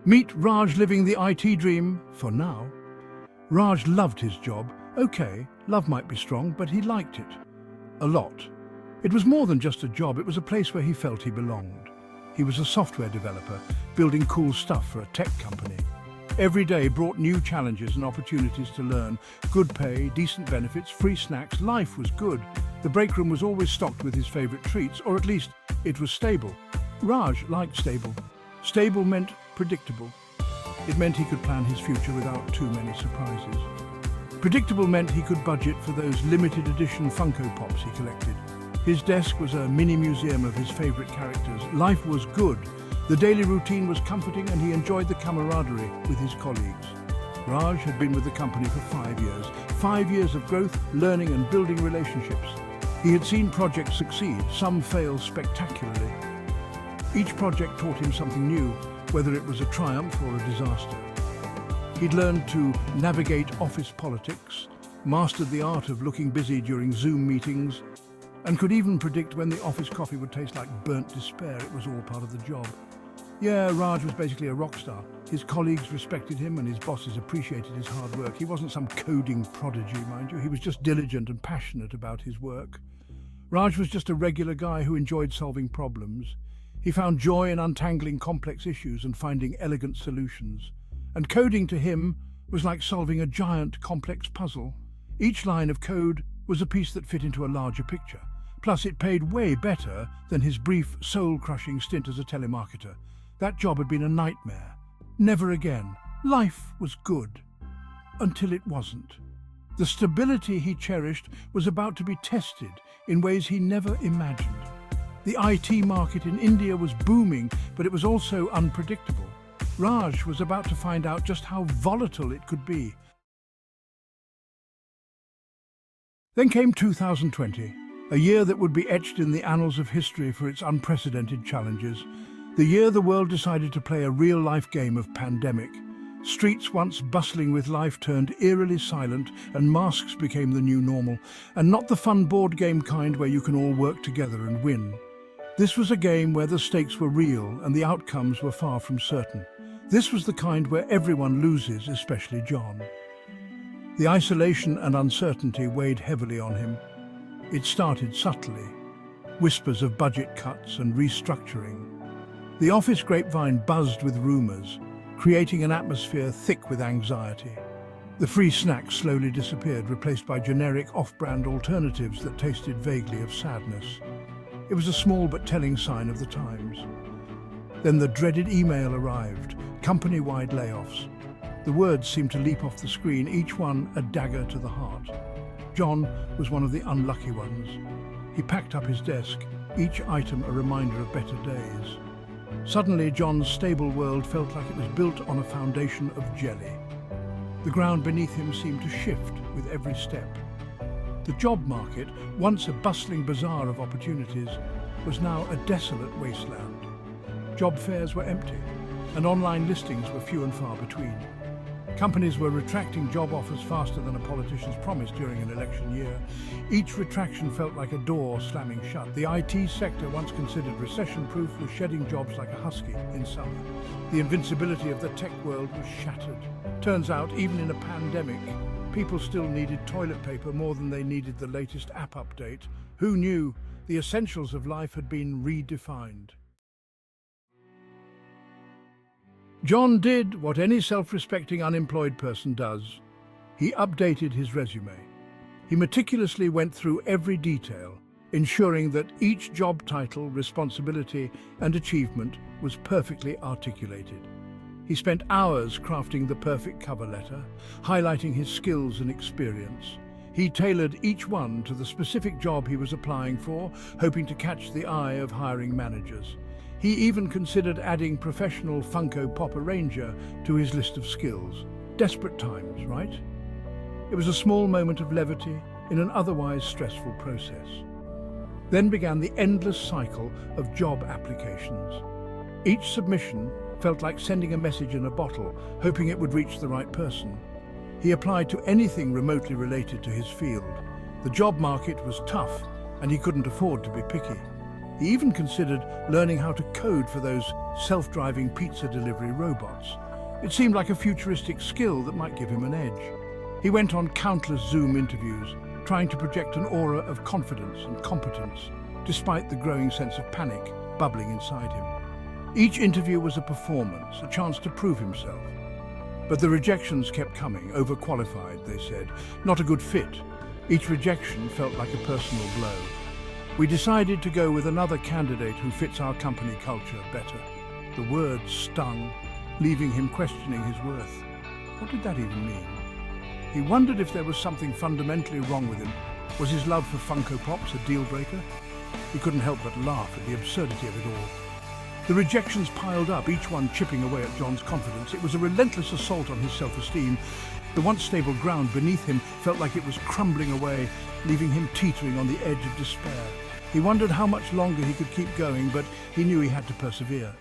Meet Raj living the IT dream, for now. Raj loved his job. Okay, love might be strong, but he liked it. A lot. It was more than just a job, it was a place where he felt he belonged. He was a software developer, building cool stuff for a tech company. Every day brought new challenges and opportunities to learn. Good pay, decent benefits, free snacks, life was good. The break room was always stocked with his favorite treats, or at least it was stable. Raj liked stable. Stable meant predictable. It meant he could plan his future without too many surprises. Predictable meant he could budget for those limited edition Funko Pops he collected. His desk was a mini museum of his favorite characters. Life was good. The daily routine was comforting and he enjoyed the camaraderie with his colleagues. Raj had been with the company for 5 years. 5 years of growth, learning and building relationships. He had seen projects succeed, some fail spectacularly. Each project taught him something new, whether it was a triumph or a disaster. He'd learned to navigate office politics, mastered the art of looking busy during Zoom meetings, and could even predict when the office coffee would taste like burnt despair. It was all part of the job. Yeah, Raj was basically a rock star. His colleagues respected him and his bosses appreciated his hard work. He wasn't some coding prodigy, mind you. He was just diligent and passionate about his work. Raj was just a regular guy who enjoyed solving problems. He found joy in untangling complex issues and finding elegant solutions. And coding to him was like solving a giant, complex puzzle. Each line of code was a piece that fit into a larger picture. Plus, it paid way better than his brief, soul-crushing stint as a telemarketer. That job had been a nightmare. Never again. Life was good. Until it wasn't. The stability he cherished was about to be tested in ways he never imagined. The IT market in India was booming, but it was also unpredictable. Raj was about to find out just how volatile it could be. Then came 2020, a year that would be etched in the annals of history for its unprecedented challenges. The year the world decided to play a real-life game of pandemic. Streets once bustling with life turned eerily silent and masks became the new normal, and not the fun board game kind where you can all work together and win. This was a game where the stakes were real and the outcomes were far from certain. This was the kind where everyone loses, especially John. The isolation and uncertainty weighed heavily on him. It started subtly, whispers of budget cuts and restructuring. The office grapevine buzzed with rumors, creating an atmosphere thick with anxiety. The free snacks slowly disappeared, replaced by generic off-brand alternatives that tasted vaguely of sadness. It was a small but telling sign of the times. Then the dreaded email arrived, company-wide layoffs. The words seemed to leap off the screen, each one a dagger to the heart. John was one of the unlucky ones. He packed up his desk, each item a reminder of better days. Suddenly, John's stable world felt like it was built on a foundation of jelly. The ground beneath him seemed to shift with every step. The job market, once a bustling bazaar of opportunities, was now a desolate wasteland. Job fairs were empty, and online listings were few and far between. Companies were retracting job offers faster than a politician's promise during an election year. Each retraction felt like a door slamming shut. The IT sector, once considered recession-proof, was shedding jobs like a husky in summer. The invincibility of the tech world was shattered. Turns out, even in a pandemic, people still needed toilet paper more than they needed the latest app update. Who knew? The essentials of life had been redefined. John did what any self-respecting unemployed person does. He updated his resume. He meticulously went through every detail, ensuring that each job title, responsibility, and achievement was perfectly articulated. He spent hours crafting the perfect cover letter, highlighting his skills and experience. He tailored each one to the specific job he was applying for, hoping to catch the eye of hiring managers. He even considered adding professional Funko Pop arranger to his list of skills. Desperate times, right? It was a small moment of levity in an otherwise stressful process. Then began the endless cycle of job applications. Each submission felt like sending a message in a bottle, hoping it would reach the right person. He applied to anything remotely related to his field. The job market was tough, and he couldn't afford to be picky. He even considered learning how to code for those self-driving pizza delivery robots. It seemed like a futuristic skill that might give him an edge. He went on countless Zoom interviews, trying to project an aura of confidence and competence, despite the growing sense of panic bubbling inside him. Each interview was a performance, a chance to prove himself. But the rejections kept coming, overqualified, they said, not a good fit. Each rejection felt like a personal blow. We decided to go with another candidate who fits our company culture better. The words stung, leaving him questioning his worth. What did that even mean? He wondered if there was something fundamentally wrong with him. Was his love for Funko Pops a deal breaker? He couldn't help but laugh at the absurdity of it all. The rejections piled up, each one chipping away at John's confidence. It was a relentless assault on his self-esteem. The once stable ground beneath him felt like it was crumbling away, leaving him teetering on the edge of despair. He wondered how much longer he could keep going, but he knew he had to persevere.